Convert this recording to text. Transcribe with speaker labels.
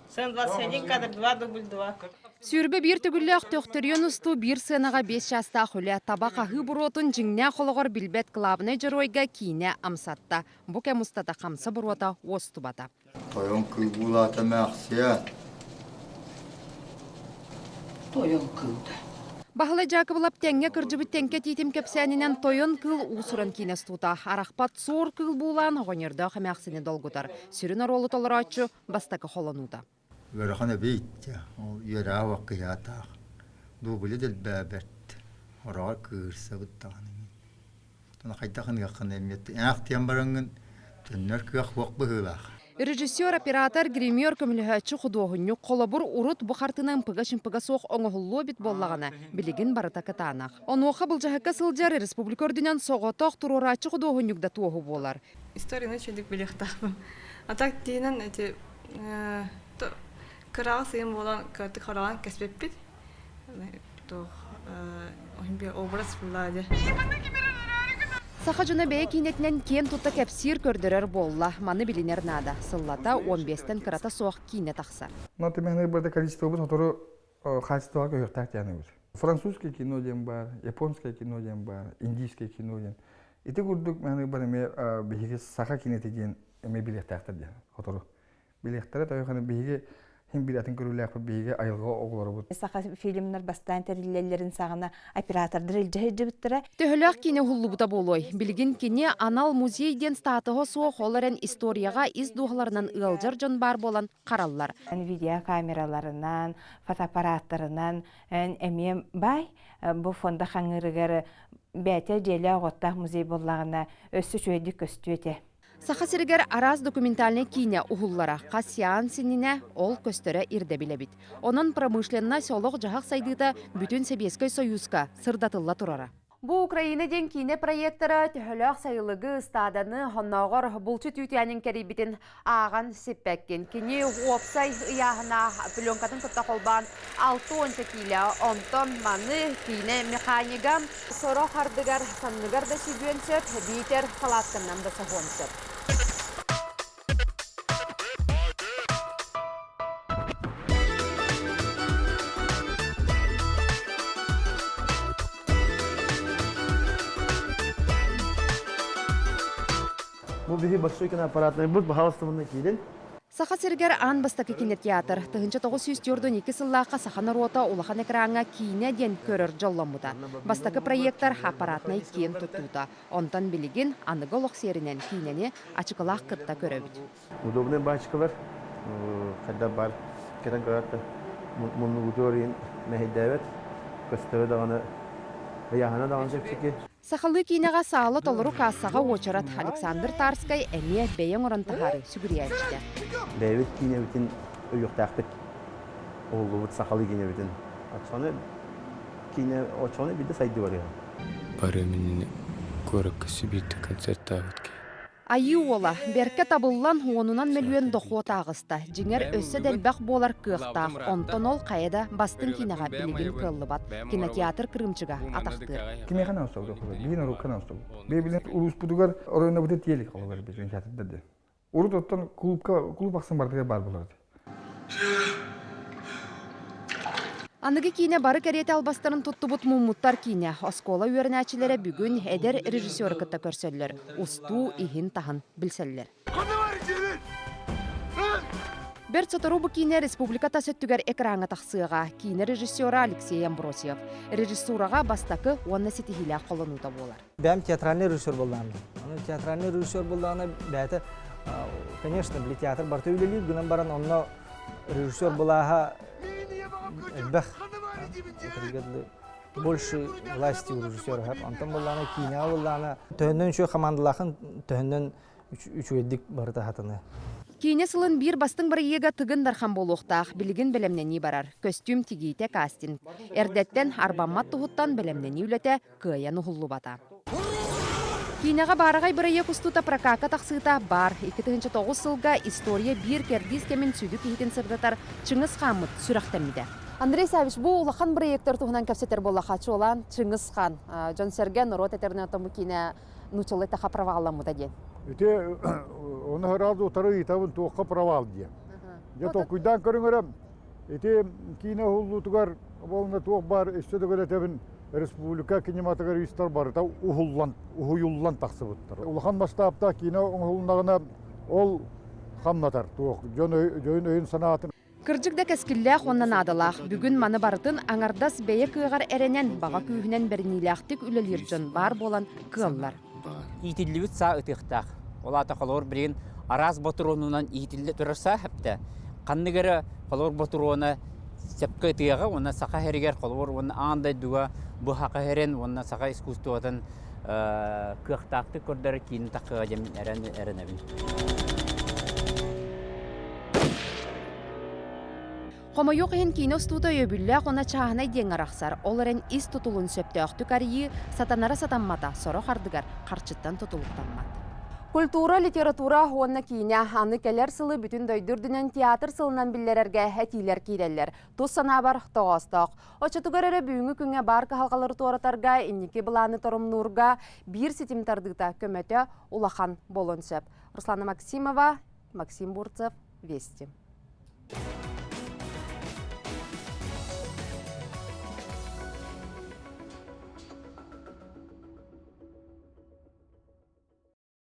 Speaker 1: Сын 21 кадр, 2 дубль 2.
Speaker 2: Сүрбе бир түгілі ақтөқтөрен ұсту бір сынаға 5 жаста құлы таба қағы бұротын жіңне қолығыр білбет қылабыны жыройға кейіне амсатта. Бұ кәмістата қамсы бұрота осты бата.
Speaker 3: Тойон кыл булата мәқсия.
Speaker 4: Тойон кылды.
Speaker 2: Бағылы Жакыбылап тәңге кіржібі тәңке тетім кәпсәнінен тойон кыл ұсырын кейнес тута. Арақпат сор кыл булан ғонерді қамақсыны долгутар. Сүрін аролы толыр атшы бастақы қолануда.
Speaker 3: Верхана бейття, йера вақиятақ. Дубылы дел бәбәт. Ора кырса бұттағаны. Тона қайдақын қақын әмет. Әқтен барыңын түннер күйақ вақ бұғылақ.
Speaker 2: Режиссер, оператор, гример көміліғачы құдуғынны қолабыр ұрыт бұқартынан пыға-шымпыға соқ оңығылу бет боллағана білігін барыта катанақ. Онуға бұл жағыққа сылжар республика орденен соғатақ тұрорачы құдуғыннюкда туғы болар.
Speaker 5: Историяны чөдік біліқтақпым. Атак дейінен қырағы сыйым болан көрті қараған кәспеп бет. Образ бұлады.
Speaker 2: Саха жына бәе кейнетінен кен тұтта кәпсир көрдірер болла. Маны білінер нада. Сыллата 15-тен қырата соқ кейне тақса.
Speaker 6: Но ты меня говоришь, количество будет, которое качество как так тянет. Французский кино дем бар, японское кино дем бар, индийское кино дем. И ты говоришь, меня говоришь, беги саха кинети дем, мы билет так дем. Который билет так, то я хана беги. Hem biletin görülüp bege ayılga oğları bu.
Speaker 7: Saqa filmler bastan terillerlerin sağına operatorlar ilcehe bittire.
Speaker 2: Töhөлөк кине хуллубута болой. Билгин кине анал музейден статыгы соқ оларын историяға из дуғаларынан ылжыр жон бар болан қараллар.
Speaker 7: Видео камераларынан, фотоаппараттарынан эмем бай bu fonda хаңырыгары бәте желе оғыттақ музей боллағына өссі чөйді көстөте.
Speaker 2: Саха сиргер араз документальный кине ухуллара қасиян синіне ол көстөрі ирде билебит. Onun промышленна селок жағақ сайдыда бүтін Советский Союзка сырдатылла турара. Бу Украина ден кине проекттары төһөлөк сайылыгы стаданы хонногор булчу түтянин керибитин аған сеппеккен. Кине опсай яғына пленкатын кытта қолбан 6-10 кило онтон маны кине механигам соро хардыгар санныгар да сибюенсет битер халатканнан да сахонсет.
Speaker 8: Bu bihi başlıyor ki aparatları bu havasında kilin.
Speaker 2: Саха сиргер ан бастакы кинотеатр. Тыгынча 942 сыллаqa сахана рота улахан экранга кине ден көрөр жолламуда. Бастакы проекттар аппаратный кен тутута. Онтан билигин аныголок серинен кинени ачыкалак кытта көрөбүт.
Speaker 8: Удобный бачка бар. Когда бар кетен көрөттө. Монуторин мехедевет. Көстөбө даганы яхана даган жепчики.
Speaker 2: Сахалы кинега саалы толыру кассаға очарат Александр Тарскай әне бәйен орантахары сүгірияйчті.
Speaker 8: Бәйвет кине бітін өйіқтәқтік. Олғы бұт сахалы кине бітін. Атшаны кине очаны біді сайды бар ең.
Speaker 9: Бары мен көрік сүбейті концертта өтке.
Speaker 2: Айы ола, берке табыллан онунан миллион дохуот ағыста. Жеңер өссі дәлбәқ болар кықтақ. Онтон ол қайда бастың кинеға білігін кыллыбат. Кинотеатр кырымчыға атақты.
Speaker 6: Kime kana usta bu? Bilin oru kana usta. Bebilin urus budugar orayına bu teyelik olur bizim teatrda de. Urut ottan kulüp aksın bardıga bar bulardı.
Speaker 2: Анығы кейіне бары кәрет албастарын тұттыбыт мұммуттар кейіне. Оскола үйерінәчілері бүгін әдер режиссер кітті көрсөлілер. Усту ихин тахын білселілер. Берт сотару бұл кейіне республиката сөттігер экраңа тақсыға. Кейіне режиссера Алексей Амбросиев. Режиссураға бастақы онна сетихилі қолынуда болар.
Speaker 10: Бәм театральный режиссер болдағым. Театральный режиссер болдағына бәті, конечно, білі театр барты үйлелі, гүнен баран онна режиссер болаға Бах, больше власти у режиссера. Антон боллана кино боллана. Төннөн шо командалахын төннөн үч веддик барыта хатыны.
Speaker 2: Кейіне сылын бір бастың бір ега тыгын дархан болуқтақ, білігін білімнені барар. Костюм тигейте кастинг. Эрдеттен арбамат тұғыттан білімнені үлете күйен ұғылу бата. Кинеға барағай бір ек ұстута прокака тақсыта бар. 2009 сылға история бір кердіз кемен сүді кейтін сырдатар Чыңыз қамыт сүрақтамиді. Андрей Савич, бұл ұлақан проекттер тұғынан көпсетер болы қачы olan Чыңыз қан. Жон Серген, рот етеріне отымы кейіне нұчылы тақа праваламыда ден.
Speaker 11: Өте, оны ғыралды ұтары етабын туыққа правал ден. Жато куйдан көрүңөрөм. Эти кино хуллутугар болна туох бар эстедөгөлөтөбүн республика кинематографисттер бар. Та ухуюллан таксыбыттар. Улахан масштабта кино оңулнагына ол хамнатар туох жөн өйүн санаатын.
Speaker 2: Кырдьык да кескиллээх оннан адылаах. Бүгүн маны бартын аңардас бэйэ кыыгар эренен бага күүһүнэн бернилээхтик үлэлирдьон бар болан кыаллар.
Speaker 12: Итиллибит саа ытыхтаах. Олата холор бирин араз ботуронунан итилле турарса хапта. Канныгара холор ботуруона сепка тыяга онна сака херигер холор онна андай дуга бу хака херен онна сака искусстводан кыахтаакты көрдөр кийин такка жем эренебин.
Speaker 2: Хомойок ehen кино студа өбүллээх она чааханай диэн арахсар. Оларен ис тутулун сөптөөхтүк арыйы сатанара сатанмата, соро хардыгар харчыттан тутулуктанмат. Культура, литература онна киня аны келер сылы бүтүн дөйдүрдүнен театр сылынан биллерерге хэтилер киреллер. Тус санабар тоғастақ. Очатугар әрі бүйіңі күнге бар кахалғалары туаратарға, инники быланы торумнурга бир сетим тардыгта көмөтө улахан болон сөп. Руслана Максимова, Максим Бурцев, Вести.